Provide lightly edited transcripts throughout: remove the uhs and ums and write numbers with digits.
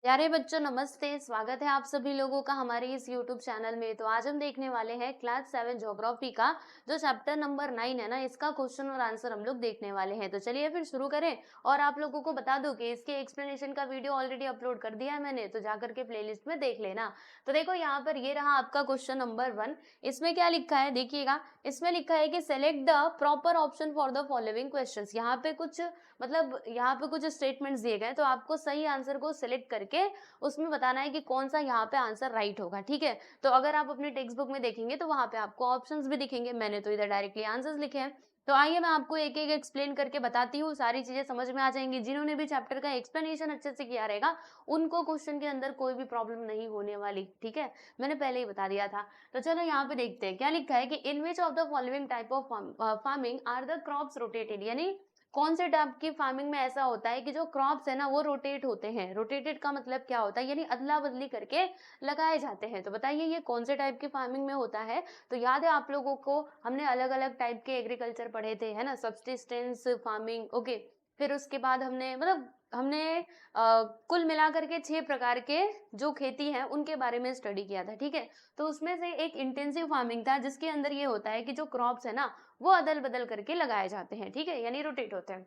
प्यारे बच्चों नमस्ते। स्वागत है आप सभी लोगों का हमारे इस YouTube चैनल में। तो आज हम देखने वाले हैं क्लास 7 ज्योग्राफी का जो चैप्टर नंबर 9 है ना, इसका क्वेश्चन और आंसर हम लोग देखने वाले हैं। तो चलिए फिर शुरू करें। और आप लोगों को बता दूं कि इसके एक्सप्लेनेशन का वीडियो ऑलरेडी अपलोड कर दिया है मैंने, तो जाकर के प्लेलिस्ट में देख लेना। तो देखो यहाँ पर ये रहा आपका क्वेश्चन नंबर 1। इसमें क्या लिखा है देखिएगा। इसमें लिखा है कि select the proper option for the following questions. यहाँ पे कुछ यहाँ पे कुछ स्टेटमेंट्स दिए गए, तो आपको सही आंसर को सिलेक्ट करके उसमें बताना है कि कौन सा यहाँ पे आंसर राइट होगा। ठीक है, तो अगर आप अपने टेक्स्ट बुक में देखेंगे तो वहां पे आपको ऑप्शंस भी दिखेंगे। मैंने तो इधर डायरेक्टली आंसर्स लिखे हैं। तो आइए मैं आपको एक एक एक्सप्लेन करके बताती हूँ, सारी चीजें समझ में आ जाएंगी। जिन्होंने भी चैप्टर का एक्सप्लेनेशन अच्छे से किया रहेगा उनको क्वेश्चन के अंदर कोई भी प्रॉब्लम नहीं होने वाली। ठीक है, मैंने पहले ही बता दिया था। तो चलो यहाँ पे देखते हैं क्या लिखा है कि in which of the following type of farming are the crops rotated, यानी कौन से टाइप की फार्मिंग में ऐसा होता है कि जो क्रॉप्स है ना वो रोटेट होते हैं। रोटेटेड का मतलब क्या होता है, यानी अदला बदली करके लगाए जाते हैं। तो बताइए ये कौन से टाइप की फार्मिंग में होता है। तो याद है आप लोगों को, हमने अलग अलग टाइप के एग्रीकल्चर पढ़े थे, है ना, सब्सिस्टेंस फार्मिंग। ओके, फिर उसके बाद हमने कुल मिलाकर के 6 प्रकार के जो खेती है उनके बारे में स्टडी किया था। ठीक है, तो उसमें से एक इंटेंसिव फार्मिंग था जिसके अंदर ये होता है कि जो क्रॉप्स है ना वो अदल बदल करके लगाए जाते हैं। ठीक है, यानी रोटेट होते हैं।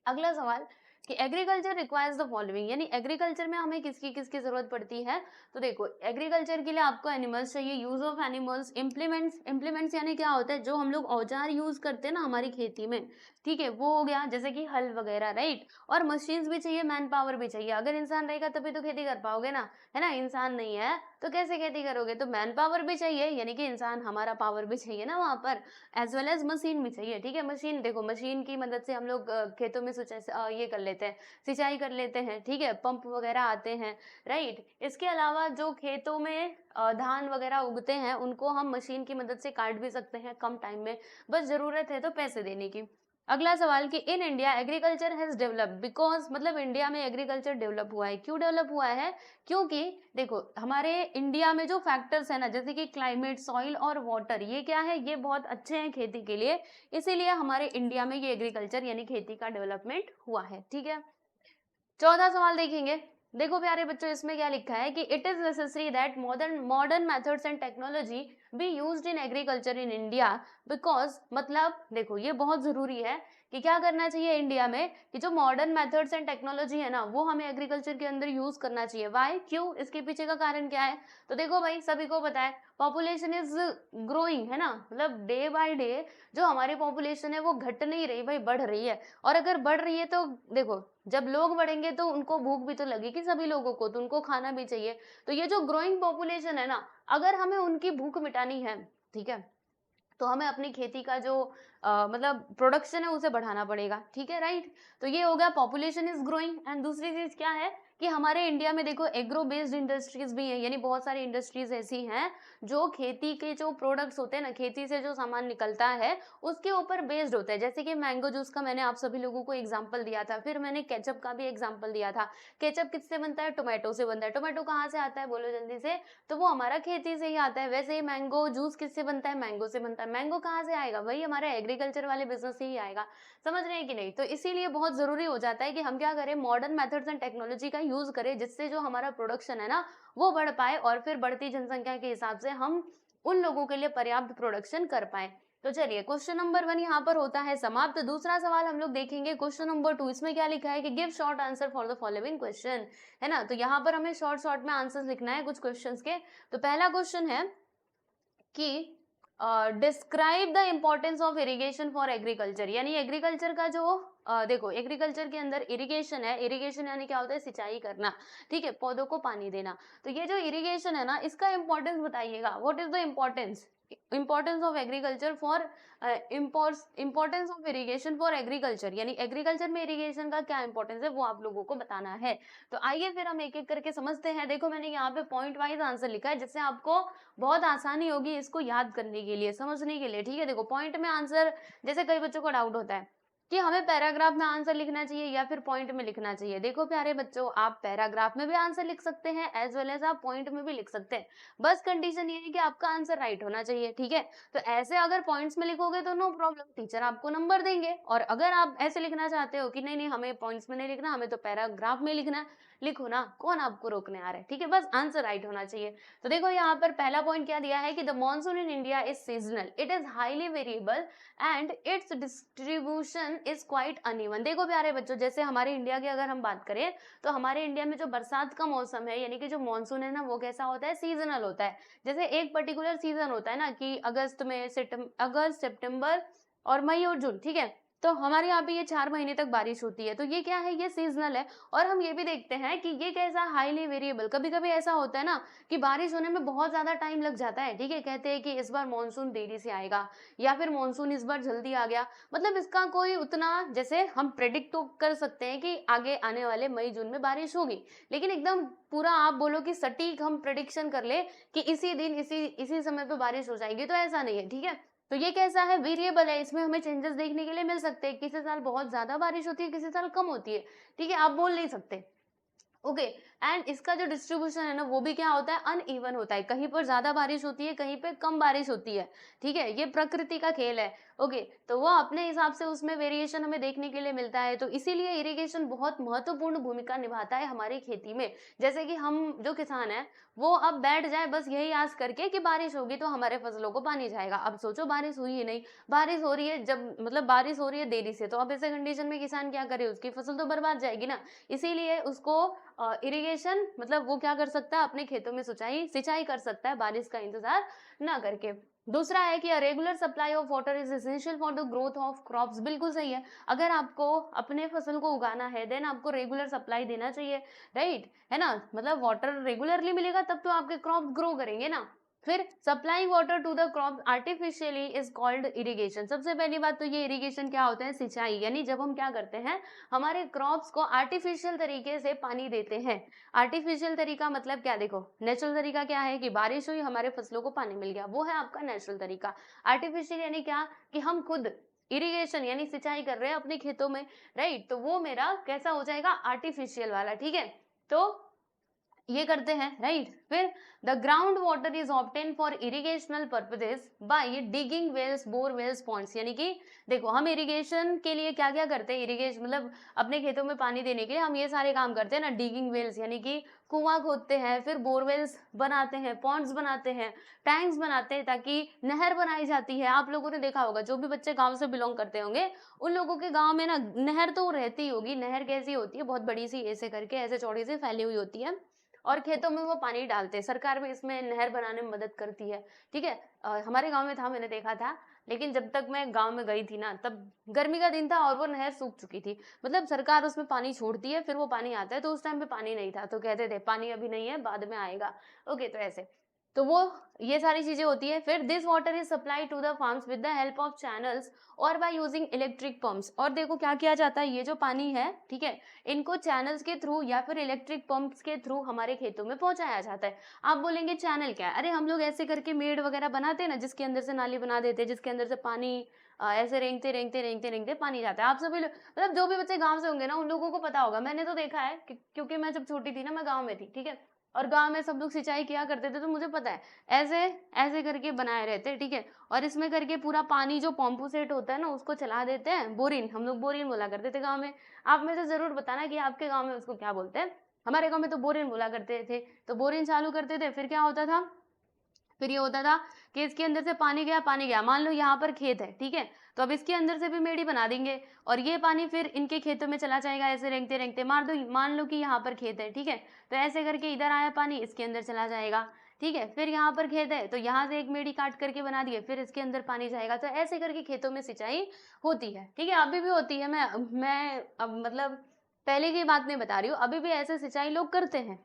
अगला सवाल कि एग्रीकल्चर रिक्वायर्स द फॉलोइंग, यानी एग्रीकल्चर में हमें किसकी किसकी जरूरत पड़ती है। तो देखो एग्रीकल्चर के लिए आपको एनिमल्स चाहिए, use of animals, implements. Implements यानी क्या होता है, जो हम लोग औजार यूज करते हैं ना हमारी खेती में, ठीक है, वो हो गया, जैसे कि हल वगैरह, राइट। और मशीन्स भी चाहिए, मैन पावर भी चाहिए। अगर इंसान रहेगा तभी तो खेती कर पाओगे ना, है ना। इंसान नहीं है तो कैसे खेती करोगे। तो मैन पावर भी चाहिए, यानी कि इंसान हमारा पावर भी चाहिए ना वहां पर, एज वेल एज मशीन भी चाहिए। ठीक है, मशीन देखो, मशीन की मदद से हम लोग खेतों में ये कर लेते हैं, सिंचाई कर लेते हैं। ठीक है, पंप वगैरह आते हैं, राइट। इसके अलावा जो खेतों में धान वगैरह उगते हैं उनको हम मशीन की मदद से काट भी सकते हैं कम टाइम में, बस जरूरत है तो पैसे देने की। अगला सवाल कि in India agriculture has developed because, मतलब इंडिया में एग्रीकल्चर डेवलप हुआ है, क्यों डेवलप हुआ है। क्योंकि देखो हमारे इंडिया में जो फैक्टर्स है ना, जैसे कि क्लाइमेट, सॉइल और वाटर, ये क्या है, ये बहुत अच्छे हैं खेती के लिए, इसीलिए हमारे इंडिया में ये एग्रीकल्चर यानी खेती का डेवलपमेंट हुआ है। ठीक है, 14 सवाल देखेंगे। देखो प्यारे बच्चों, इसमें क्या लिखा है कि it is necessary that modern modern methods and technology be used in agriculture in India because, मतलब देखो ये बहुत जरूरी है कि क्या करना चाहिए इंडिया में, कि जो मॉडर्न मेथड्स एंड टेक्नोलॉजी है ना वो हमें एग्रीकल्चर के अंदर यूज करना चाहिए। वाई, क्यों, इसके पीछे का कारण क्या है। तो देखो भाई, सभी को पता है पॉपुलेशन इज ग्रोइंग, है ना, मतलब डे बाय डे जो हमारी पॉपुलेशन है वो घट नहीं रही भाई, बढ़ रही है। और अगर बढ़ रही है तो देखो, जब लोग बढ़ेंगे तो उनको भूख भी तो लगेगी, सभी लोगों को तो उनको खाना भी चाहिए। तो ये जो ग्रोइंग पॉपुलेशन है ना, अगर हमें उनकी भूख मिटानी है, ठीक है, तो हमें अपनी खेती का जो मतलब प्रोडक्शन है उसे बढ़ाना पड़ेगा। ठीक है, राइट। तो ये हो गया पॉपुलेशन इज ग्रोइंग। एंड दूसरी चीज क्या है कि हमारे इंडिया में देखो एग्रो बेस्ड इंडस्ट्रीज भी हैं, यानी बहुत सारी इंडस्ट्रीज ऐसी हैं जो खेती के जो प्रोडक्ट्स होते हैं ना, खेती से जो सामान निकलता है उसके ऊपर बेस्ड होता है। जैसे कि मैंगो जूस का मैंने आप सभी लोगों को एग्जाम्पल दिया था, फिर मैंने केचप का भी एग्जाम्पल दिया था। केचप किससे बनता है, टोमेटो से बनता है। टोमेटो कहाँ से आता है बोलो जल्दी से, तो वो हमारा खेती से ही आता है। वैसे ही मैंगो जूस किससे बनता है, मैंगो से बनता है। मैंगो कहाँ से आएगा, वही हमारे एग्रीकल्चर वाले बिजनेस से ही आएगा। समझ रहे हैं कि नहीं। तो इसीलिए बहुत जरूरी हो जाता है कि हम क्या करें, मॉडर्न मेथड्स एंड टेक्नोलॉजी का यूज करें, जिससे जो हमारा प्रोडक्शन है ना वो बढ़ पाए, और फिर बढ़ती जनसंख्या के हिसाब से हम उन लोगों के लिए पर्याप्त प्रोडक्शन कर पाए। तो चलिए क्वेश्चन नंबर 1 यहाँ पर होता है समाप्त। दूसरा सवाल हम लोग देखेंगे क्वेश्चन नंबर 2। इसमें क्या लिखा है कि give short answer for the following question, है ना। तो यहाँ पर हमें शॉर्ट शॉर्ट में आंसर लिखना है कुछ क्वेश्चंस के। तो पहला क्वेश्चन है कि describe the importance of irrigation for agriculture, यानी एग्रीकल्चर का जो देखो एग्रीकल्चर के अंदर इरिगेशन है, इरिगेशन यानी क्या होता है, सिंचाई करना। ठीक है, पौधों को पानी देना। तो ये जो इरिगेशन है ना, इसका इंपॉर्टेंस बताइएगा। What is the importance of agriculture for importance of irrigation for agriculture, यानी एग्रीकल्चर में इरिगेशन का क्या इंपॉर्टेंस है वो आप लोगों को बताना है। तो आइए फिर हम एक एक करके समझते हैं। देखो मैंने यहाँ पे पॉइंट वाइज आंसर लिखा है, जिससे आपको बहुत आसानी होगी इसको याद करने के लिए, समझने के लिए। ठीक है, देखो पॉइंट में आंसर, जैसे कई बच्चों को डाउट होता है कि हमें पैराग्राफ में आंसर लिखना चाहिए या फिर पॉइंट में लिखना चाहिए। देखो प्यारे बच्चों, आप पैराग्राफ में भी आंसर लिख सकते हैं एज वेल एज आप पॉइंट में भी लिख सकते हैं। बस कंडीशन ये है कि आपका आंसर राइट होना चाहिए। ठीक है, तो ऐसे अगर पॉइंट्स में लिखोगे तो नो प्रॉब्लम, टीचर आपको नंबर देंगे। और अगर आप ऐसे लिखना चाहते हो कि नहीं नहीं हमें पॉइंट्स में नहीं लिखना, हमें तो पैराग्राफ में लिखना है, लिखो ना, कौन आपको रोकने आ रहा है, ठीक है, बस आंसर राइट होना चाहिए। तो देखो यहाँ पर पहला पॉइंट क्या दिया है कि the monsoon in India is seasonal, it is highly variable and it's distribution is quite uneven. देखो प्यारे बच्चों, जैसे हमारे इंडिया की अगर हम बात करें तो हमारे इंडिया में जो बरसात का मौसम है यानी कि जो मॉनसून है ना, वो कैसा होता है, सीजनल होता है। जैसे एक पर्टिकुलर सीजन होता है ना कि अगस्त में अगस्त, सितंबर और मई और जून, ठीक है, तो हमारे यहाँ पे ये 4 महीने तक बारिश होती है। तो ये क्या है, ये सीजनल है। और हम ये भी देखते हैं कि ये कैसा, हाईली वेरिएबल। कभी कभी ऐसा होता है ना कि बारिश होने में बहुत ज्यादा टाइम लग जाता है, ठीक है, कहते हैं कि इस बार मानसून देरी से आएगा या फिर मानसून इस बार जल्दी आ गया। मतलब इसका कोई उतना, जैसे हम प्रेडिक्ट तो कर सकते हैं कि आगे आने वाले मई जून में बारिश होगी, लेकिन एकदम पूरा आप बोलो कि सटीक हम प्रेडिक्शन कर ले कि इसी दिन इसी समय पे बारिश हो जाएगी, तो ऐसा नहीं है, ठीक है। तो ये कैसा है, वेरिएबल है, इसमें हमें चेंजेस देखने के लिए मिल सकते हैं। किसी साल बहुत ज्यादा बारिश होती है, किसी साल कम होती है, ठीक है, आप बोल नहीं सकते। ओके, एंड इसका जो डिस्ट्रीब्यूशन है ना, वो भी क्या होता है, अनइवन होता है। कहीं पर ज्यादा बारिश होती है, कहीं पे कम बारिश होती है, ठीक है, ये प्रकृति का खेल है। ओके, तो वो अपने हिसाब से उसमें वेरिएशन हमें देखने के लिए मिलता है। तो इसीलिए इरिगेशन बहुत महत्वपूर्ण भूमिका निभाता है हमारी खेती में। जैसे कि हम जो किसान है वो अब बैठ जाए बस यही आस करके कि बारिश होगी तो हमारे फसलों को पानी जाएगा। अब सोचो बारिश हुई ही नहीं, बारिश हो रही है, जब मतलब बारिश हो रही है देरी से, तो अब ऐसे कंडीशन में किसान क्या करे, उसकी फसल तो बर्बाद जाएगी ना। इसीलिए उसको इरिगेशन मतलब वो क्या कर सकता है, अपने खेतों में सिंचाई कर सकता है बारिश का इंतजार ना करके। दूसरा है कि regular supply of water is essential for the growth of crops. बिल्कुल सही है, अगर आपको अपने फसल को उगाना है देन आपको रेगुलर सप्लाई देना चाहिए, राइट, है ना, मतलब वाटर रेगुलरली मिलेगा तब तो आपके क्रॉप ग्रो करेंगे ना। फिर supplying water to the crop artificially is called irrigation. सबसे पहली बात तो ये इरिगेशन क्या होता है, सिंचाई, यानी जब हम क्या करते हैं, हमारे क्रॉप्स को आर्टिफिशियल तरीके से पानी देते हैं। आर्टिफिशियल तरीका मतलब क्या, देखो नेचुरल तरीका क्या है कि बारिश हुई, हमारे फसलों को पानी मिल गया, वो है आपका नेचुरल तरीका। आर्टिफिशियल यानी क्या कि हम खुद इरिगेशन यानी सिंचाई कर रहे हैं अपने खेतों में, राइट, तो वो मेरा कैसा हो जाएगा, आर्टिफिशियल वाला, ठीक है। तो ये करते हैं, राइट। फिर the ground water is obtain for irrigational purposes by digging wells, bore wells, ponds. यानी कि देखो हम इरिगेशन के लिए क्या क्या करते हैं, इरिगेशन मतलब अपने खेतों में पानी देने के लिए हम ये सारे काम करते हैं ना, डिगिंग वेल्स यानी कि कुआं खोदते हैं, फिर बोरवेल्स बनाते हैं, पॉन्ड्स बनाते हैं, टैंक्स बनाते हैं, ताकि नहर बनाई जाती है। आप लोगों ने देखा होगा, जो भी बच्चे गांव से बिलोंग करते होंगे उन लोगों के गांव में ना नहर तो रहती ही होगी। नहर कैसी होती है, बहुत बड़ी सी ऐसे करके ऐसे चौड़ी सी फैली हुई होती है और खेतों में वो पानी डालते हैं। सरकार भी इसमें नहर बनाने में मदद करती है, ठीक है। हमारे गांव में था, मैंने देखा था, लेकिन जब तक मैं गांव में गई थी ना तब गर्मी का दिन था और वो नहर सूख चुकी थी। मतलब सरकार उसमें पानी छोड़ती है, फिर वो पानी आता है, तो उस टाइम पे पानी नहीं था, तो कहते थे पानी अभी नहीं है, बाद में आएगा। ओके, तो ऐसे, तो वो ये सारी चीजें होती है। फिर this water is supply to the farms with the help of channels और बाय यूजिंग इलेक्ट्रिक पंप्स। और देखो क्या किया जाता है, ये जो पानी है, ठीक है, इनको चैनल्स के थ्रू या फिर इलेक्ट्रिक पंप्स के थ्रू हमारे खेतों में पहुंचाया जाता है। आप बोलेंगे चैनल क्या है, अरे हम लोग ऐसे करके मेड़ वगैरह बनाते हैं ना, जिसके अंदर से नाली बना देते हैं, जिसके अंदर से पानी ऐसे रेंगते पानी जाता है। आप सभी मतलब जो भी बच्चे गांव से होंगे ना उन लोगों को पता होगा, मैंने तो देखा है क्योंकि मैं जब छोटी थी ना मैं गांव में थी, ठीक है, और गांव में सब लोग सिंचाई किया करते थे, तो मुझे पता है ऐसे ऐसे करके बनाए रहते, ठीक है, और इसमें करके पूरा पानी जो पंपू सेट होता है ना उसको चला देते हैं, बोरिन, हम लोग बोरिन बोला करते थे गाँव में। आप में से जरूर बताना कि आपके गाँव में उसको क्या बोलते हैं। हमारे गाँव में तो बोरिन बोला करते थे। तो बोरिन चालू करते थे, फिर क्या होता था, फिर ये होता था कि इसके अंदर से पानी गया, मान लो यहाँ पर खेत है, ठीक है, तो अब इसके अंदर से भी मेड़ी बना देंगे और ये पानी फिर इनके खेतों में चला जाएगा, ऐसे रेंगते रेंगते। मान लो कि यहाँ पर खेत है, ठीक है, तो ऐसे करके इधर आया पानी, इसके अंदर चला जाएगा, ठीक है, फिर यहाँ पर खेत है तो यहाँ से एक मेड़ी काट करके बना दिए, फिर इसके अंदर पानी जाएगा। तो ऐसे करके खेतों में सिंचाई होती है, ठीक है, अभी भी होती है। मैं अब मतलब पहले की बात नहीं बता रही हूँ, अभी भी ऐसे सिंचाई लोग करते हैं।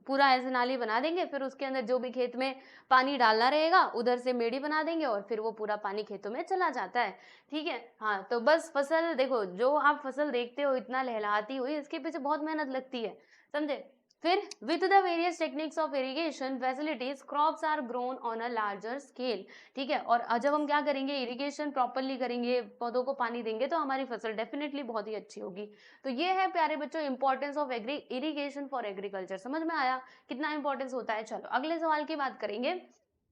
पूरा ऐसे नाली बना देंगे, फिर उसके अंदर जो भी खेत में पानी डालना रहेगा उधर से मेड़ी बना देंगे और फिर वो पूरा पानी खेतों में चला जाता है, ठीक है। हाँ, तो बस फसल देखो, जो आप फसल देखते हो इतना लहलहाती हुई, इसके पीछे बहुत मेहनत लगती है, समझे। फिर with the various techniques of irrigation facilities crops are grown on a larger scale, ठीक है। और जब हम क्या करेंगे, इरिगेशन प्रॉपरली करेंगे, पौधों को पानी देंगे, तो हमारी फसल डेफिनेटली बहुत ही अच्छी होगी। तो ये है प्यारे बच्चों importance of irrigation for agriculture. समझ में आया कितना इंपॉर्टेंस होता है। चलो अगले सवाल की बात करेंगे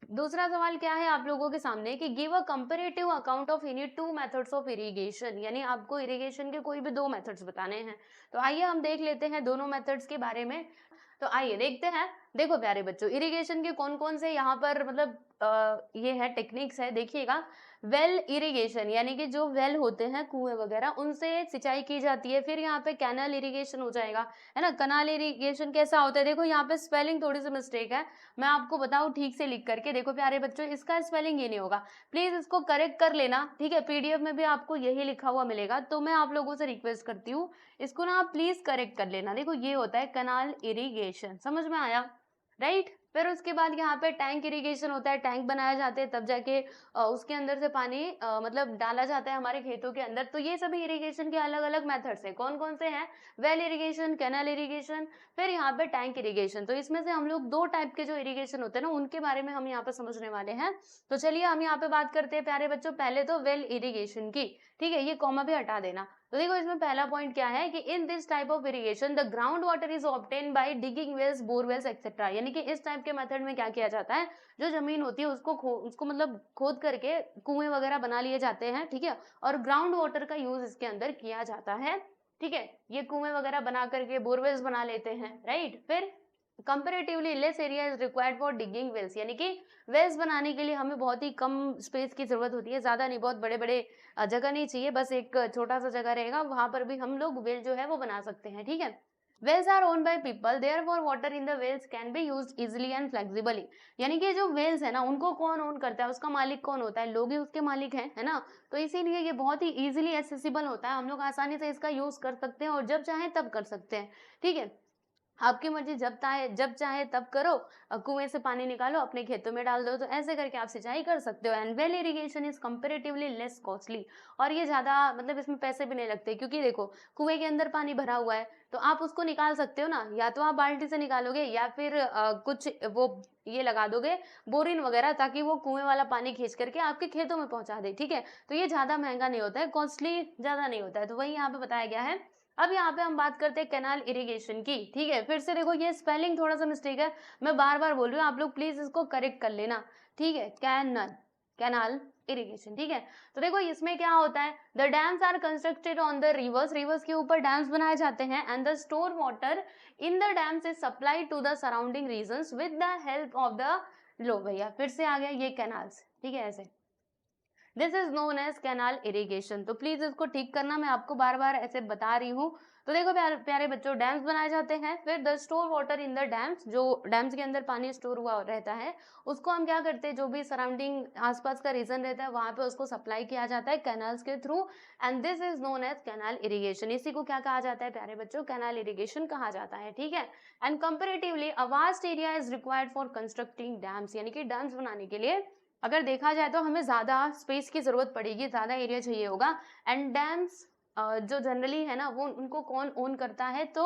दूसरा सवाल क्या है आप लोगों के सामने कि give a comparative account of any two methods of irrigation, यानी आपको इरिगेशन के कोई भी दो मेथड्स बताने हैं। तो आइए हम देख लेते हैं दोनों मेथड्स के बारे में। तो आइए देखते हैं। देखो प्यारे बच्चों, इरिगेशन के कौन कौन से यहाँ पर मतलब ये है टेक्निक्स है, देखिएगा। वेल इरिगेशन यानी कि जो वेल होते हैं कुएं वगैरह उनसे सिंचाई की जाती है। फिर यहाँ पे कैनल इरिगेशन हो जाएगा, है ना। कैनाल इरिगेशन कैसा होता है, देखो यहाँ पे स्पेलिंग थोड़ी सी मिस्टेक है, मैं आपको बताऊं ठीक से लिख करके। देखो प्यारे बच्चों, इसका स्पेलिंग ये नहीं होगा, प्लीज इसको करेक्ट कर लेना, ठीक है। पीडीएफ में भी आपको यही लिखा हुआ मिलेगा, तो मैं आप लोगों से रिक्वेस्ट करती हूँ इसको ना आप प्लीज करेक्ट कर लेना। देखो ये होता है कैनाल इरिगेशन, समझ में आया, राइट। फिर उसके बाद यहाँ पे टैंक इरिगेशन होता है, टैंक बनाए जाते हैं तब जाके उसके अंदर से पानी मतलब डाला जाता है हमारे खेतों के अंदर। तो ये सभी इरिगेशन के अलग अलग मेथड्स है। कौन कौन से हैं? वेल इरिगेशन, कैनाल इरिगेशन, फिर यहाँ पे टैंक इरिगेशन। तो इसमें से हम लोग दो टाइप के जो इरिगेशन होते हैं ना उनके बारे में हम यहाँ पे समझने वाले हैं। तो चलिए हम यहाँ पे बात करते हैं प्यारे बच्चों, पहले तो वेल इरिगेशन की, ठीक है। ये कॉमा भी हटा देना। तो देखो इसमें पहला पॉइंट क्या है कि in this type of irrigation the ground water is obtain by digging wells, borewells etcetera. यानी कि इस टाइप के मेथड में क्या किया जाता है, जो जमीन होती है उसको मतलब खोद करके कुएं वगैरह बना लिए जाते हैं, ठीक है। और ग्राउंड वाटर का यूज इसके अंदर किया जाता है, ठीक है। ये कुएं वगैरह बना करके बोरवेल्स बना लेते हैं, राइट। फिर comparatively less area is required for digging wells, यानी कि वेल्स बनाने के लिए हमें बहुत ही कम स्पेस की जरूरत होती है, ज्यादा नहीं, बहुत बड़े बड़े जगह नहीं चाहिए, बस एक छोटा सा जगह रहेगा, वहां पर भी हम लोग वेल जो है वो बना सकते हैं, ठीक है। Wells are owned by people, therefore water in the wells can be used easily and flexibly. यानी कि जो वेल्स है ना उनको कौन ओन करता है, उसका मालिक कौन होता है, लोग ही उसके मालिक हैं, है ना। तो इसीलिए ये बहुत ही इजीली एक्सेसिबल होता है, हम लोग आसानी से इसका यूज कर सकते हैं और जब चाहे तब कर सकते हैं, ठीक है। आपकी मर्जी, जब चाहे तब करो, कुएं से पानी निकालो अपने खेतों में डाल दो, तो ऐसे करके आप सिंचाई कर सकते हो। And well irrigation is comparatively less costly, और ये ज्यादा मतलब इसमें पैसे भी नहीं लगते, क्योंकि देखो कुएं के अंदर पानी भरा हुआ है तो आप उसको निकाल सकते हो ना, या तो आप बाल्टी से निकालोगे या फिर कुछ वो ये लगा दोगे बोरिंग वगैरह, ताकि वो कुएं वाला पानी खींच करके आपके खेतों में पहुंचा दे, ठीक है। तो ये ज्यादा महंगा नहीं होता है, कॉस्टली ज्यादा नहीं होता है, तो वही यहाँ पे बताया गया है। अब यहाँ पे हम बात करते हैं कैनाल इरिगेशन की, ठीक है। फिर से देखो ये स्पेलिंग थोड़ा सा मिस्टेक है, मैं बार बार बोल रही हूँ, आप लोग प्लीज इसको करेक्ट कर लेना, ठीक है। कैनल, कैनाल इरिगेशन, ठीक है। तो देखो इसमें क्या होता है, the dams are constructed on the rivers, rivers के ऊपर डैम्स बनाए जाते हैं, and the store water in the dams is supplied to the surrounding regions with the help of the, लो भैया फिर से आ गया ये कैनाल्स, ठीक है, ऐसे। This is known as canal irrigation. तो प्लीज इसको ठीक करना, मैं आपको बार बार ऐसे बता रही हूँ। तो देखो प्यारे बच्चों, डैम्स बनाए जाते हैं, फिर the store water in the dams, जो डैम्स के अंदर पानी स्टोर हुआ रहता है उसको हम क्या करते हैं, जो भी सराउंडिंग आसपास का रीजन रहता है वहां पे उसको सप्लाई किया जाता है कैनाल्स के through, and this is known as canal irrigation. इसी को क्या कहा जाता है प्यारे बच्चों, कैनाल इरिगेशन कहा जाता है, ठीक है। And comparatively a vast area is required for constructing dams, यानी कि डैम्स बनाने के लिए अगर देखा जाए तो हमें ज्यादा स्पेस की जरूरत पड़ेगी, ज्यादा एरिया चाहिए होगा। एंड डैम्स जो जनरली है ना वो उनको कौन ओन करता है, तो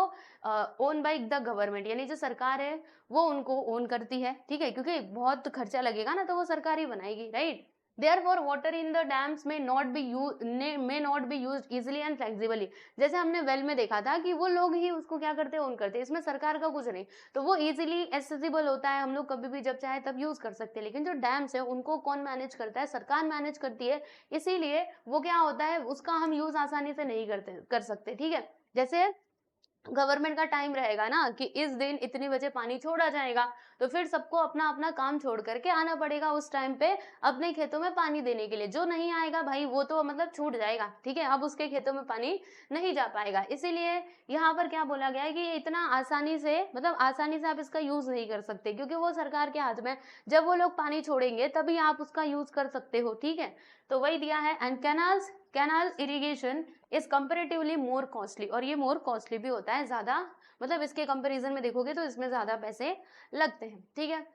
ओन बाय द गवर्नमेंट, यानी जो सरकार है वो उनको ओन करती है, ठीक है, क्योंकि बहुत खर्चा लगेगा ना तो वो सरकार ही बनाएगी, right. Therefore, water in the dams may not be used easily and flexibly। जैसे हमने वेल में देखा था कि वो लोग ही उसको क्या करते हैं, ओन करते हैं, इसमें सरकार का कुछ नहीं, तो वो इजीली एक्सेसिबल होता है, हम लोग कभी भी जब चाहे तब यूज कर सकते हैं। लेकिन जो डैम्स है उनको कौन मैनेज करता है, सरकार मैनेज करती है, इसीलिए वो क्या होता है उसका हम यूज आसानी से नहीं कर सकते, ठीक है। जैसे गवर्नमेंट का टाइम रहेगा ना कि इस दिन इतनी बजे पानी छोड़ा जाएगा, तो फिर सबको अपना अपना काम छोड़ करके आना पड़ेगा उस टाइम पे अपने खेतों में पानी देने के लिए। जो नहीं आएगा भाई वो तो मतलब छूट जाएगा, ठीक है, अब उसके खेतों में पानी नहीं जा पाएगा। इसीलिए यहाँ पर क्या बोला गया है कि ये इतना आसानी से मतलब आसानी से आप इसका यूज नहीं कर सकते, क्योंकि वो सरकार के हाथ में, जब वो लोग पानी छोड़ेंगे तभी आप उसका यूज कर सकते हो, ठीक है। तो वही दिया है। And canal irrigation is comparatively more costly, और ये मोर कॉस्टली भी होता है, ज्यादा मतलब इसके कंपैरिजन में देखोगे तो इसमें ज्यादा पैसे लगते हैं, ठीक है।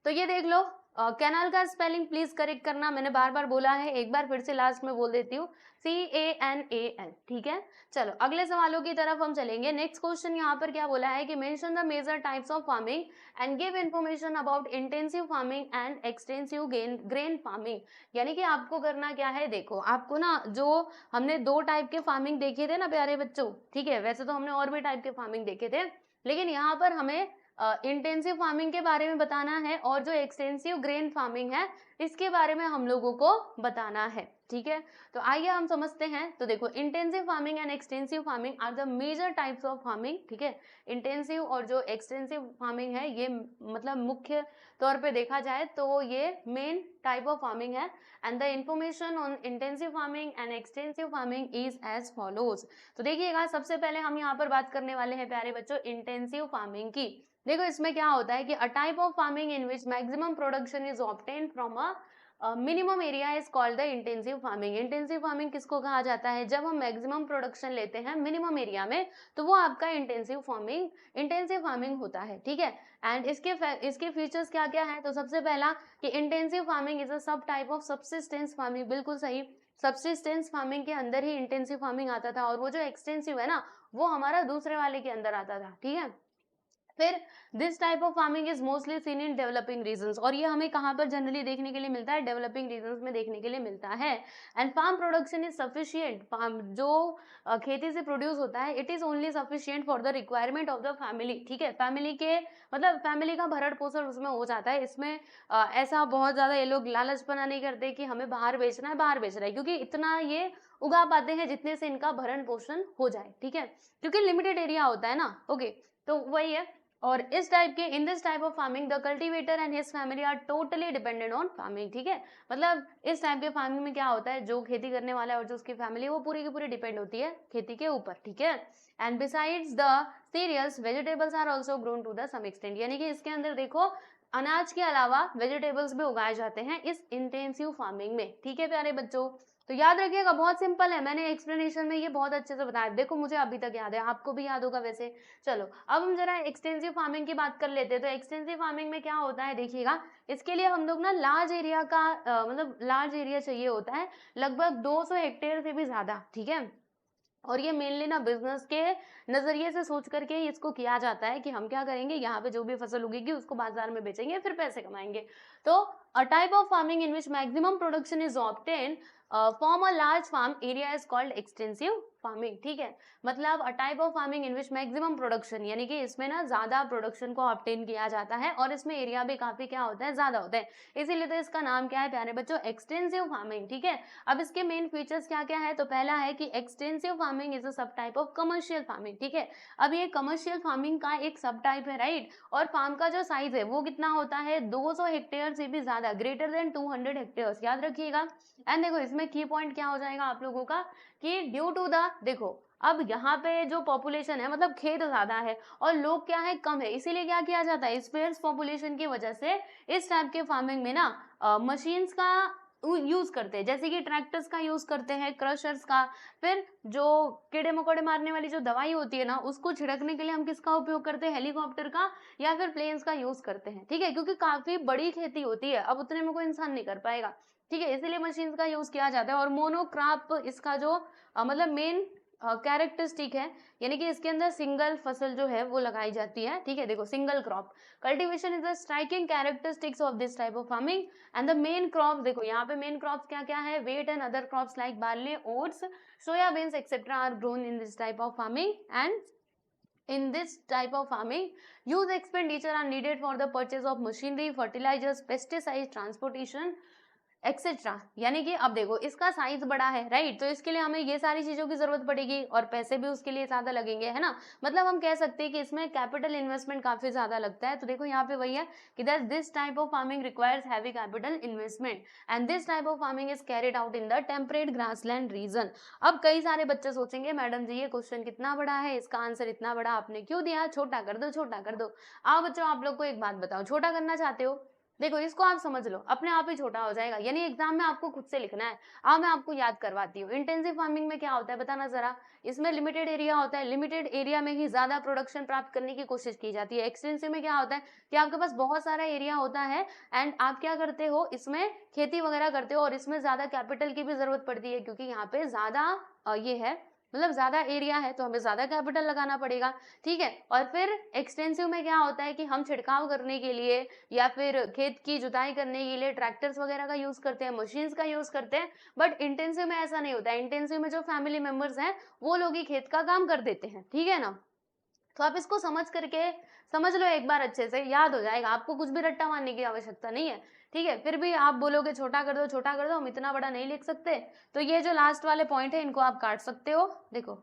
तो ये देख लो, कैनाल का स्पेलिंग प्लीज करेक्ट करना, मैंने बार बार बोला है, एक बार फिर से लास्ट में बोल देती हूँ, CANAL, ठीक है। चलो अगले सवालों की तरफ हम चलेंगे। नेक्स्ट क्वेश्चन यहाँ पर क्या बोला है कि mention the major types of farming and give information about intensive farming and extensive grain farming. यानी कि आपको करना क्या है, देखो आपको ना जो हमने दो टाइप के फार्मिंग देखे थे ना प्यारे बच्चों, ठीक है, वैसे तो हमने और भी टाइप के फार्मिंग देखे थे, लेकिन यहाँ पर हमें इंटेंसिव फार्मिंग के बारे में बताना है और जो एक्सटेंसिव ग्रेन फार्मिंग है इसके बारे में हम लोगों को बताना है, ठीक है। तो आइए हम समझते हैं। तो देखो, intensive farming and extensive farming are the major types of farming, ठीक है। इंटेंसिव और जो एक्सटेंसिव फार्मिंग है ये मतलब मुख्य तौर पे देखा जाए तो ये मेन टाइप ऑफ फार्मिंग है। And the information on intensive farming and extensive farming is as follows. तो देखिएगा, सबसे पहले हम यहाँ पर बात करने वाले हैं प्यारे बच्चों इंटेंसिव फार्मिंग की। देखो, इसमें क्या होता है कि अ type of farming in which maximum production is obtained from a minimum area is called the intensive farming. Intensive farming किसको कहा जाता है? जब हम मैक्सिमम प्रोडक्शन लेते हैं मिनिमम एरिया में तो वो आपका इंटेंसिव फार्मिंग होता है, ठीक है। एंड इसके फीचर्स क्या क्या है? तो सबसे पहला कि इंटेंसिव फार्मिंग इज अ सब टाइप ऑफ सब्सिस्टेंस फार्मिंग। बिल्कुल सही, सब्सिस्टेंस फार्मिंग के अंदर ही इंटेंसिव फार्मिंग आता था, और वो जो एक्सटेंसिव है ना वो हमारा दूसरे वाले के अंदर आता था, ठीक है। फिर this type of farming is mostly seen in developing regions, और ये हमें कहाँ पर जनरली देखने के लिए मिलता है? डेवलपिंग रीजन्स में देखने के लिए मिलता है। And farm production is sufficient, farm जो खेती से प्रोड्यूस होता है it is only sufficient for the requirement of the family, ठीक है। फैमिली के मतलब फैमिली का भरण पोषण उसमें हो जाता है। इसमें ऐसा बहुत ज्यादा ये लोग लालचपना नहीं करते कि हमें बाहर बेचना है, बाहर बेच रहा है, क्योंकि इतना ये उगा पाते हैं जितने से इनका भरण पोषण हो जाए, ठीक है, क्योंकि लिमिटेड एरिया होता है ना। ओके, तो वही है। और इस टाइप के in this type of farming the cultivator and his family are totally dependent on farming, ठीक है। मतलब इस टाइप के फार्मिंग में क्या होता है, जो खेती करने वाला है और जो उसकी फैमिली वो पूरी की पूरी डिपेंड होती है खेती के ऊपर, ठीक है। And besides the cereals vegetables are also grown to the some extent, यानी कि इसके अंदर देखो अनाज के अलावा वेजिटेबल्स भी उगाए जाते हैं इस इंटेंसिव फार्मिंग में, ठीक है प्यारे बच्चों। तो याद रखिएगा, बहुत सिंपल है, मैंने एक्सप्लेनेशन में ये बहुत अच्छे से बताया। देखो मुझे अभी तक याद है, आपको भी याद होगा वैसे। चलो अब हम जरा एक्सटेंसिव फार्मिंग की बात कर लेते हैं। तो एक्सटेंसिव फार्मिंग में क्या होता है देखिएगा, इसके लिए हम लोग ना लार्ज एरिया का मतलब लार्ज एरिया चाहिए होता है, लगभग 200 हेक्टेयर से भी ज्यादा, ठीक है। और ये मेनली ना बिजनेस के नजरिए से सोच करके ही इसको किया जाता है कि हम क्या करेंगे, यहाँ पे जो भी फसल उगेगी उसको बाजार में बेचेंगे, फिर पैसे कमाएंगे। तो a type of farming in which maximum production is obtain from a large farm area is called extensive farming, ठीक है। मतलब a type of farming in which maximum production, यानी कि इसमें ना ज्यादा प्रोडक्शन को ऑब्टेन किया जाता है और इसमें एरिया भी काफी क्या होता है, ज्यादा होता है, इसीलिए तो इसका नाम क्या है प्यारे बच्चों, एक्सटेंसिव फार्मिंग, ठीक है। अब इसके मेन फीचर्स क्या क्या है? तो पहला है कि एक्सटेंसिव फार्मिंग इज अ सब टाइप ऑफ कमर्शियल फार्मिंग, ठीक है। अब ये कमर्शियल फार्मिंग का एक सब टाइप है, राइट। और फार्म का जो साइज है वो कितना होता है, 200 हेक्टेयर से भी ज्यादा, ग्रेटर देन 200 हेक्टेयर, याद रखिएगा। एंड देखो इसमें की पॉइंट क्या हो जाएगा आप लोगों का कि ड्यू टू द, देखो अब यहाँ पे जो पॉपुलेशन है मतलब खेत ज्यादा है और लोग क्या है, कम है, इसीलिए क्या किया जाता है, स्पेस पॉपुलेशन की वजह से इस टाइप के फार्मिंग में ना मशीन्स का यूज करते हैं, जैसे कि ट्रैक्टर्स का यूज करते हैं, क्रशर्स का। फिर जो कीड़े मकोड़े मारने वाली जो दवाई होती है ना उसको छिड़कने के लिए हम किसका उपयोग करते हैं, हेलीकॉप्टर का या फिर प्लेन्स का यूज करते हैं, ठीक है, क्योंकि काफी बड़ी खेती होती है, अब उतने में कोई इंसान नहीं कर पाएगा, ठीक है, इसीलिए मशीन का यूज किया जाता है। और मोनोक्रॉप इसका जो मतलब मेन कैरेक्टरिस्टिक है, यानी कि इसके अंदर सिंगल फसल जो है वो लगाई जाती है, ठीक है। देखो single crop cultivation is the striking characteristics of this type of farming. And the main crop, देखो यहाँ पे मेन क्रॉप्स क्या क्या है, wheat and other crops like barley, oats, soya beans etcetera are grown in this type of farming. And in this type of farming huge expenditure are needed for the purchase of machinery, fertilizers, pesticides, transportation etcetera. यानी कि अब देखो इसका size बड़ा है, right, तो इसके लिए हमें ये सारी चीजों की जरूरत पड़ेगी और पैसे भी उसके लिए ज्यादा लगेंगे, है ना। मतलब हम कह सकते हैं कि इसमें कैपिटल इन्वेस्टमेंट काफी ज्यादा लगता है। तो देखो यहाँ पे वही है कि this type of farming requires heavy capital investment and this type of farming is carried out in the temperate grassland region. अब कई सारे बच्चे सोचेंगे मैडम जी ये क्वेश्चन कितना बड़ा है, इसका आंसर इतना बड़ा आपने क्यों दिया, छोटा कर दो, छोटा कर दो। आओ बच्चों आप लोग को एक बात बताओ, छोटा करना चाहते हो, देखो इसको आप समझ लो, अपने आप ही छोटा हो जाएगा, यानी एग्जाम में आपको खुद से लिखना है। अब मैं आपको याद करवाती हूँ, इंटेंसिव फार्मिंग में क्या होता है बताना जरा। इसमें लिमिटेड एरिया होता है, लिमिटेड एरिया में ही ज्यादा प्रोडक्शन प्राप्त करने की कोशिश की जाती है। एक्सटेंसिव में क्या होता है कि आपके पास बहुत सारा एरिया होता है एंड आप क्या करते हो, इसमें खेती वगैरह करते हो और इसमें ज्यादा कैपिटल की भी जरूरत पड़ती है, क्योंकि यहाँ पे ज्यादा ये है मतलब ज्यादा एरिया है तो हमें ज्यादा कैपिटल लगाना पड़ेगा, ठीक है। और फिर एक्सटेंसिव में क्या होता है कि हम छिड़काव करने के लिए या फिर खेत की जुताई करने के लिए ट्रैक्टर्स वगैरह का यूज करते हैं, मशीन्स का यूज करते हैं। बट इंटेंसिव में ऐसा नहीं होता है, इंटेंसिव में जो फैमिली मेंबर्स हैं वो लोग ही खेत का काम कर देते हैं, ठीक है ना। तो आप इसको समझ लो एक बार, अच्छे से याद हो जाएगा, आपको कुछ भी रट्टा मारने की आवश्यकता नहीं है। ठीक है, फिर भी आप बोलोगे छोटा कर दो, छोटा कर दो, हम इतना बड़ा नहीं लिख सकते, तो ये जो लास्ट वाले पॉइंट है इनको आप काट सकते हो। देखो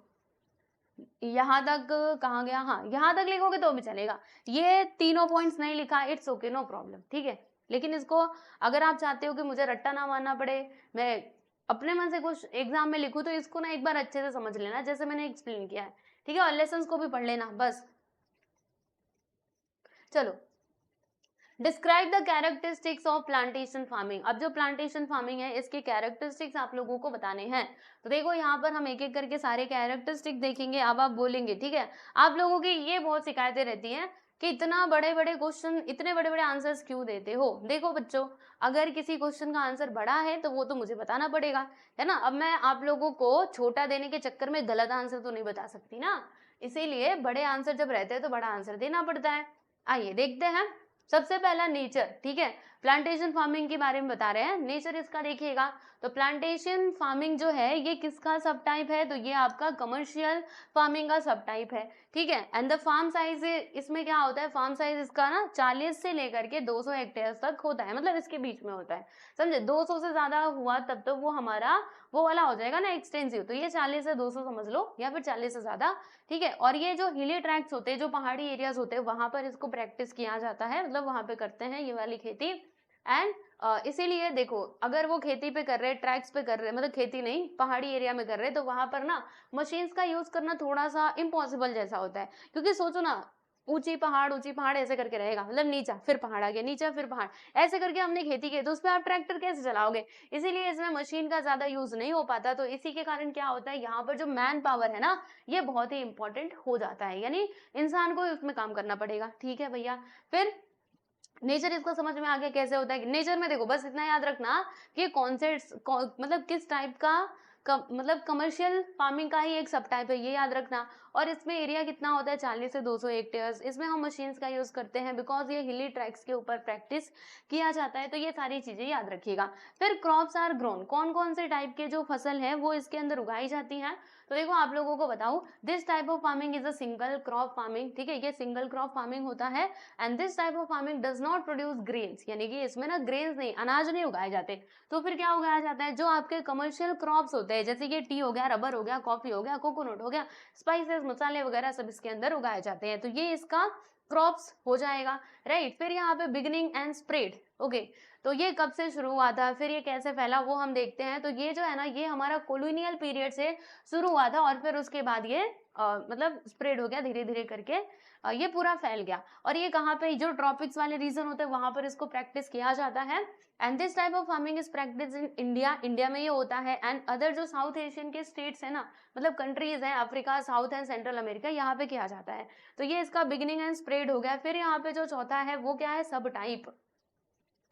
यहाँ तक कहाँ गया, हाँ यहाँ तक लिखोगे तो भी चलेगा, ये तीनों पॉइंट्स नहीं लिखा, इट्स ओके, नो प्रॉब्लम, ठीक है। लेकिन इसको अगर आप चाहते हो कि मुझे रट्टा ना मारना पड़े, मैं अपने मन से कुछ एग्जाम में लिखूं, तो इसको ना एक बार अच्छे से समझ लेना जैसे मैंने एक्सप्लेन किया है, ठीक है, और लेसन्स को भी पढ़ लेना बस। चलो, describe the characteristics of plantation farming. अब जो प्लांटेशन फार्मिंग है इसके कैरेक्टरिस्टिक्स आप लोगों को बताने हैं। तो देखो यहाँ पर हम एक एक करके सारे कैरेक्टरिस्टिक देखेंगे, अब आप बोलेंगे, ठीक है। आप लोगों की ये बहुत शिकायतें रहती हैं कि इतना बड़े बड़े क्वेश्चन, इतने बड़े बड़े आंसर्स क्यों देते हो। देखो बच्चों, अगर किसी क्वेश्चन का आंसर बड़ा है तो वो तो मुझे बताना पड़ेगा, है ना। अब मैं आप लोगों को छोटा देने के चक्कर में गलत आंसर तो नहीं बता सकती ना, इसीलिए बड़े आंसर जब रहते हैं तो बड़ा आंसर देना पड़ता है। आइए देखते हैं। सबसे पहला नेचर, ठीक है, प्लांटेशन फार्मिंग के बारे में बता रहे हैं, नेचर इसका देखिएगा। तो प्लांटेशन फार्मिंग जो है ये किसका सब टाइप है, तो ये आपका कमर्शियल फार्मिंग का सब टाइप है, ठीक है। एंड द फार्म साइज, इसमें क्या होता है, फार्म साइज इसका ना 40 से लेकर के 200 हेक्टेयर तक होता है, मतलब इसके बीच में होता है, समझे। 200 से ज्यादा हुआ तब तो वो हमारा वो वाला हो जाएगा ना एक्सटेंसिव, तो ये 40 से 200 समझ लो, या फिर 40 से ज्यादा, ठीक है। और ये जो हिली ट्रैक्ट्स होते हैं, जो पहाड़ी एरियाज होते हैं, वहां पर इसको प्रैक्टिस किया जाता है, मतलब वहां पे करते हैं ये वाली खेती। एंड इसीलिए देखो, अगर वो खेती पे कर रहे, ट्रैक्स पे कर रहे, मतलब खेती नहीं, पहाड़ी एरिया में कर रहे, तो वहां पर ना मशीन्स का यूज करना थोड़ा सा इम्पॉसिबल जैसा होता है, क्योंकि सोचो ना, ऊंची पहाड़ ऐसे करके रहेगा, मतलब नीचा फिर पहाड़ आ गया, नीचा फिर पहाड़, ऐसे करके हमने खेती की, तो उस पर आप ट्रैक्टर कैसे चलाओगे। इसीलिए इसमें मशीन का ज्यादा यूज नहीं हो पाता। तो इसी के कारण क्या होता है, यहाँ पर जो मैन पावर है ना, ये बहुत ही इंपॉर्टेंट हो जाता है, यानी इंसान को उसमें काम करना पड़ेगा, ठीक है भैया। फिर नेचर इसको समझ में आ गया कैसे होता है। नेचर में देखो, बस इतना याद रखना कि मतलब किस टाइप का मतलब कमर्शियल फार्मिंग का ही एक सब टाइप है, ये याद रखना। और इसमें एरिया कितना होता है, 40 से 200 हेक्टेयर्स। इसमें हम मशीन्स का यूज करते हैं बिकॉज ये हिली ट्रैक्स के ऊपर प्रैक्टिस किया जाता है, तो ये सारी चीजें याद रखिएगा। फिर क्रॉप्स आर ग्रोन, कौन कौन से टाइप के जो फसल है वो इसके अंदर उगाई जाती हैं। तो देखो आप लोगों को बताऊं, this type of farming is a single crop farming, ठीक है, ये सिंगल क्रॉप फार्मिंग होता है। And this type of farming does not produce grains, यानी कि इसमें ना ग्रेन्स नहीं, अनाज नहीं उगाए जाते। तो फिर क्या उगाया जाता है, जो आपके कमर्शियल क्रॉप्स होते हैं, जैसे कि टी हो गया, रबर हो गया, कॉफी हो गया, कोकोनट हो गया, स्पाइसेस, मसाले वगैरह सब इसके अंदर उगाए जाते हैं, तो ये इसका क्रॉप्स हो जाएगा, राइट। फिर यहाँ पे बिगिनिंग एंड स्प्रेड, ओके, तो ये कब से शुरू हुआ था, फिर ये कैसे फैला, वो हम देखते हैं। तो ये जो है ना, ये हमारा कॉलोनियल पीरियड से शुरू हुआ था, और फिर उसके बाद ये मतलब स्प्रेड हो गया धीरे धीरे करके, ये पूरा फैल गया। और ये कहाँ पे, जो ट्रॉपिक्स वाले रीजन होते हैं वहां पर इसको प्रैक्टिस किया जाता है। And this type of farming is practice in India, India में ये होता है। एंड अदर जो साउथ एशियन के स्टेट्स है ना, मतलब कंट्रीज हैं, Africa, south and central America, यहाँ पे किया जाता है। तो ये इसका बिगिनिंग एंड स्प्रेड हो गया। फिर यहाँ पे जो चौथा है वो क्या है, सब टाइप।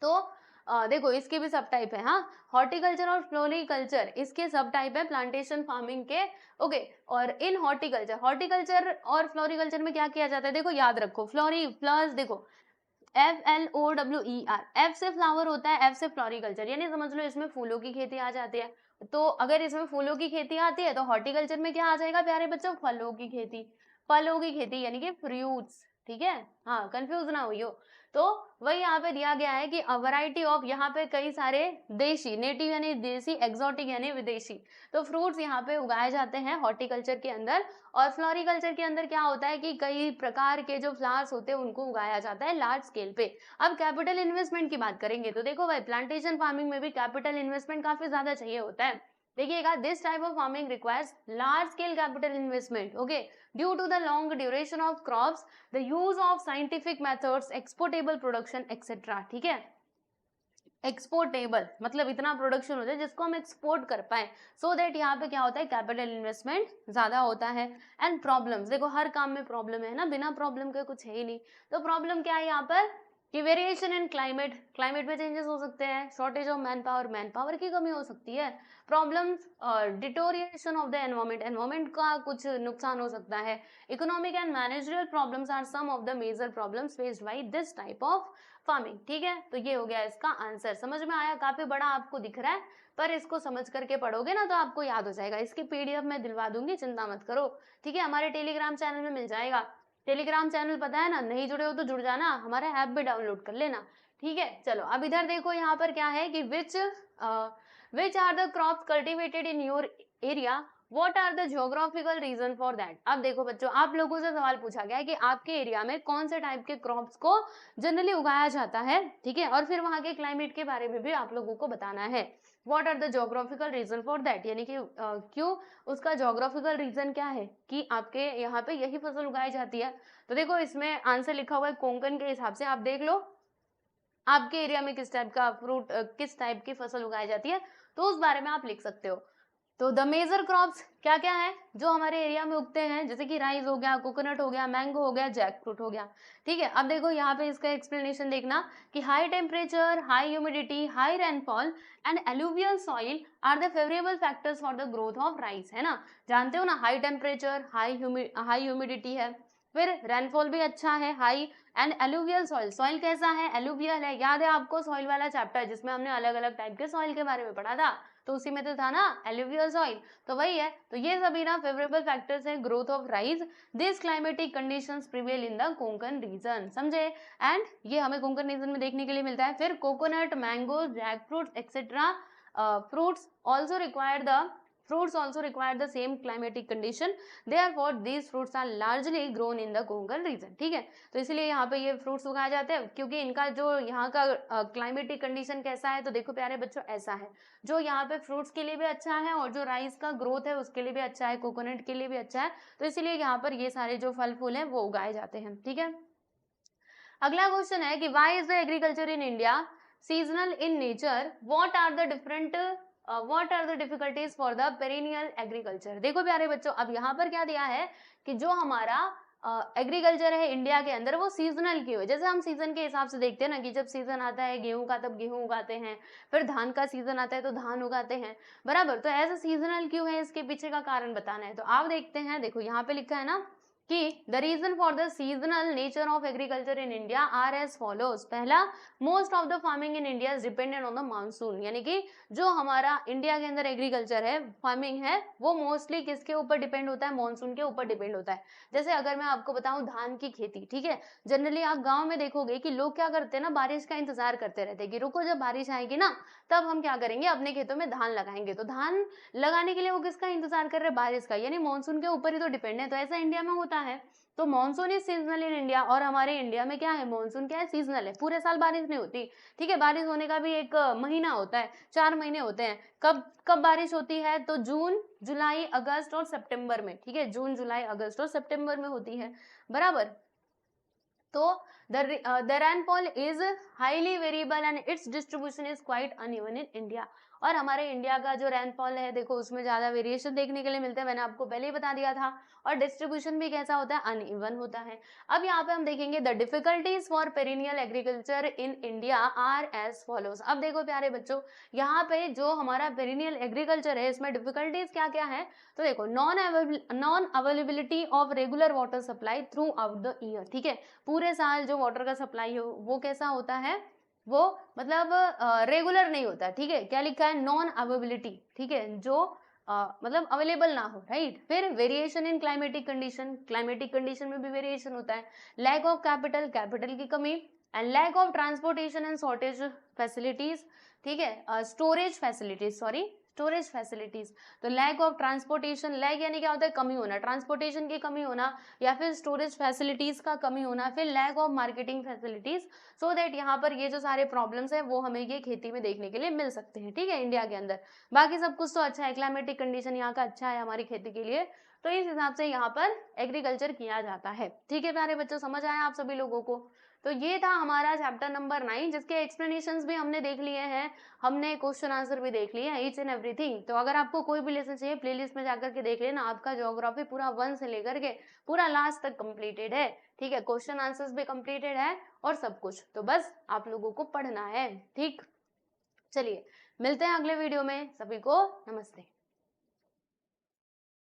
तो देखो इसके भी सब टाइप है, हाँ, हॉर्टिकल्चर और फ्लोरिकल्चर इसके सब टाइप है प्लांटेशन फार्मिंग के, ओके। और इन हॉर्टिकल्चर और फ्लोरिकल्चर में क्या किया जाता है, देखो याद रखो, फ्लोरी प्लस, देखो FLOWER, एफ से फ्लावर होता है, एफ से फ्लोरिकल्चर, यानी समझ लो इसमें फूलों की खेती आ जाती है। तो अगर इसमें फूलों की खेती आती है तो हॉर्टिकल्चर में क्या आ जाएगा प्यारे बच्चों, फलों की खेती यानी कि फ्रूट्स, ठीक है, हाँ कंफ्यूज ना हुई हो। तो वही यहाँ पे दिया गया है कि वैरायटी ऑफ, यहाँ पे कई सारे देशी, नेटिव यानी देसी, एक्सोटिक यानी विदेशी, तो फ्रूट्स यहाँ पे उगाए जाते हैं हॉर्टिकल्चर के अंदर। और फ्लोरिकल्चर के अंदर क्या होता है कि कई प्रकार के जो फ्लावर्स होते हैं उनको उगाया जाता है लार्ज स्केल पे। अब कैपिटल इन्वेस्टमेंट की बात करेंगे तो देखो भाई, प्लांटेशन फार्मिंग में भी कैपिटल इन्वेस्टमेंट काफी ज्यादा चाहिए होता है। देखिएगा, this type of farming requires large scale capital investment, okay, due to the long duration of crops, the use of scientific methods, exportable production etcetera, ठीक है। एक्सपोर्टेबल मतलब इतना प्रोडक्शन हो जाए जिसको हम एक्सपोर्ट कर पाए, सो दैट यहाँ पे क्या होता है, कैपिटल इन्वेस्टमेंट ज्यादा होता है। एंड प्रॉब्लम्स, देखो हर काम में प्रॉब्लम है ना, बिना प्रॉब्लम के कुछ है ही नहीं। तो प्रॉब्लम क्या है यहाँ पर कि वेरिएशन इन क्लाइमेट, क्लाइमेट में चेंजेस हो सकते हैं, शॉर्टेज ऑफ मैन पावर की कमी हो सकती है, problems deterioration of the environment, environment का कुछ नुकसान हो सकता है, economic and managerial problems are some of the major problems faced by this type of farming, ठीक है। तो ये हो गया इसका आंसर, समझ में आया, काफी बड़ा आपको दिख रहा है, पर इसको समझ करके पढ़ोगे ना तो आपको याद हो जाएगा। इसकी PDF मैं दिलवा दूंगी, चिंता मत करो, ठीक है, हमारे टेलीग्राम चैनल में मिल जाएगा। टेलीग्राम चैनल पता है ना, नहीं जुड़े हो तो जुड़ जाना, हमारा ऐप भी डाउनलोड कर लेना, ठीक है। चलो अब इधर देखो, यहाँ पर क्या है कि which are the crops cultivated in your area, what are the geographical region for that. अब देखो बच्चों, आप लोगों से सवाल पूछा गया है कि आपके एरिया में कौन से टाइप के क्रॉप्स को जनरली उगाया जाता है, ठीक है, और फिर वहां के क्लाइमेट के बारे में भी आप लोगों को बताना है। What are the geographical region for that, यानी कि क्यों, उसका जियोग्राफिकल रीजन क्या है कि आपके यहाँ पे यही फसल उगाई जाती है। तो देखो इसमें आंसर लिखा हुआ है कोंकण के हिसाब से, आप देख लो आपके एरिया में किस टाइप का फ्रूट, किस टाइप की फसल उगाई जाती है, तो उस बारे में आप लिख सकते हो। तो द मेजर क्रॉप्स क्या क्या है जो हमारे एरिया में उगते हैं, जैसे कि राइस हो गया, कोकोनट हो गया, मैंगो हो गया, जैक फ्रूट हो गया, ठीक है। अब देखो यहाँ पे इसका एक्सप्लेनेशन देखना कि high temperature, high humidity, high rainfall and alluvial soil are the favourable factors for the growth of rice, है ना। जानते हो ना, हाई टेम्परेचर, हाई ह्यूमिडिटी है, फिर रेनफॉल भी अच्छा है, high, and alluvial soil, soil कैसा है, एलुवियल है। याद है आपको सॉइल वाला चैप्टर जिसमें हमने अलग अलग टाइप के सॉइल के बारे में पढ़ा था, तो उसी में तो था ना एलुवियल सॉइल, तो वही है। तो ये सभी ना फेवरेबल फैक्टर्स हैं growth of rice. This climatic conditions prevail in the Konkan region, समझे। एंड ये हमें कोंकण रीजन में देखने के लिए मिलता है। फिर coconut, mango, jack fruit etcetera fruits also require the fruits also require the same climatic condition, therefore these fruits are largely grown in the Konkan region, ठीक है। तो इसलिए यहाँ पे ये फ्रूट्स उगाए जाते हैं क्योंकि इनका जो यहाँ का क्लाइमेटिक कंडीशन कैसा है, तो देखो प्यारे बच्चों ऐसा है जो यहाँ पे फ्रूट्स के लिए भी अच्छा है और जो राइस का ग्रोथ है उसके लिए भी अच्छा है, कोकोनट के लिए भी अच्छा है, तो इसीलिए यहाँ पर ये सारे जो फल फूल हैं वो उगाए जाते हैं, ठीक है। अगला क्वेश्चन है कि why is the agriculture in India seasonal in nature, what are the different what are the difficulties for the perennial agriculture. देखो प्यारे बच्चों, अब यहाँ पर क्या दिया है कि जो हमारा एग्रीकल्चर है इंडिया के अंदर वो सीजनल क्यों है। जैसे हम सीजन के हिसाब से देखते हैं ना कि जब सीजन आता है गेहूं का तब गेहूं उगाते हैं, फिर धान का सीजन आता है तो धान उगाते हैं, बराबर। तो ऐसा सीजनल क्यों है, इसके पीछे का कारण बताना है। तो आप देखते हैं, देखो यहाँ पे लिखा है ना कि the reason for the seasonal nature of agriculture in India are as follows. पहला, most of the farming in India is dependent on the monsoon, यानी कि जो हमारा इंडिया के अंदर एग्रीकल्चर है, फार्मिंग है, वो मोस्टली किसके ऊपर डिपेंड होता है, मानसून के ऊपर डिपेंड होता है। जैसे अगर मैं आपको बताऊं धान की खेती, ठीक है, जनरली आप गांव में देखोगे कि लोग क्या करते हैं ना, बारिश का इंतजार करते रहते हैं कि रुको जब बारिश आएगी ना तब हम क्या करेंगे, अपने खेतों में धान लगाएंगे। तो धान लगाने के लिए वो किसका इंतजार कर रहे हैं, बारिश का, यानी मानसून के ऊपर ही तो डिपेंड है। तो ऐसा इंडिया में होता है। तो monsoon is seasonal in India, और हमारे इंडिया में क्या है, मानसून क्या है, सीजनल है, पूरे साल बारिश नहीं होती, ठीक है। बारिश होने का भी एक महीना होता है, 4 महीने होते हैं। कब कब बारिश होती है, तो जून, जुलाई, अगस्त और सितंबर में, ठीक है, जून, जुलाई, अगस्त और सितंबर में होती है, बराबर। तो the rainfall is highly variable and its distribution is quite uneven in India। और हमारे इंडिया का जो रेनफॉल है देखो उसमें ज्यादा वेरिएशन देखने के लिए मिलता है, मैंने आपको पहले ही बता दिया था। और डिस्ट्रीब्यूशन भी कैसा होता है, अनइवन होता है। अब यहाँ पे हम देखेंगे the difficulties for perennial agriculture in India are as follows. अब देखो प्यारे बच्चों, यहाँ पे जो हमारा पेरिनियल एग्रीकल्चर है इसमें डिफिकल्टीज क्या क्या है, तो देखो non availability of regular water supply through out the year, ठीक है। पूरे साल जो वाटर का सप्लाई हो वो कैसा होता है, वो मतलब रेगुलर नहीं होता, ठीक है। क्या लिखा है, नॉन अवेलेबिलिटी, ठीक है, जो मतलब अवेलेबल ना हो, राइट। फिर variation in climatic condition, climatic condition में भी वेरिएशन होता है। लैक ऑफ कैपिटल, कैपिटल की कमी, and lack of transportation and shortage facilities, ठीक है, storage facilities, sorry storage facilities. तो लैक ऑफ ट्रांसपोर्टेशन, लैक यानी क्या होता है, कमी होना, ट्रांसपोर्टेशन की कमी होना, या फिर स्टोरेज फैसिलिटीज का कमी होना, फिर lack of marketing facilities, so that यहाँ पर ये जो सारे प्रॉब्लम्स है वो हमें ये खेती में देखने के लिए मिल सकते हैं, ठीक है, इंडिया के अंदर। बाकी सब कुछ तो अच्छा है, क्लाइमेटिक कंडीशन यहाँ का अच्छा है हमारी खेती के लिए, तो इस हिसाब से यहाँ पर एग्रीकल्चर किया जाता है, ठीक है प्यारे बच्चों, समझ आया आप सभी लोगों को। तो ये था हमारा चैप्टर नंबर 9 जिसके एक्सप्लेनेशंस भी हमने देख लिए हैं, हमने क्वेश्चन आंसर भी देख लिए हैं, ईच एंड एवरीथिंग। तो अगर आपको कोई भी लेसन चाहिए प्लेलिस्ट में जाकर के देख लेना, आपका ज्योग्राफी पूरा 1 से लेकर के पूरा लास्ट तक कंप्लीटेड है, ठीक है, क्वेश्चन आंसर्स भी कंप्लीटेड है और सब कुछ, तो बस आप लोगों को पढ़ना है, ठीक। चलिए मिलते हैं अगले वीडियो में, सभी को नमस्ते।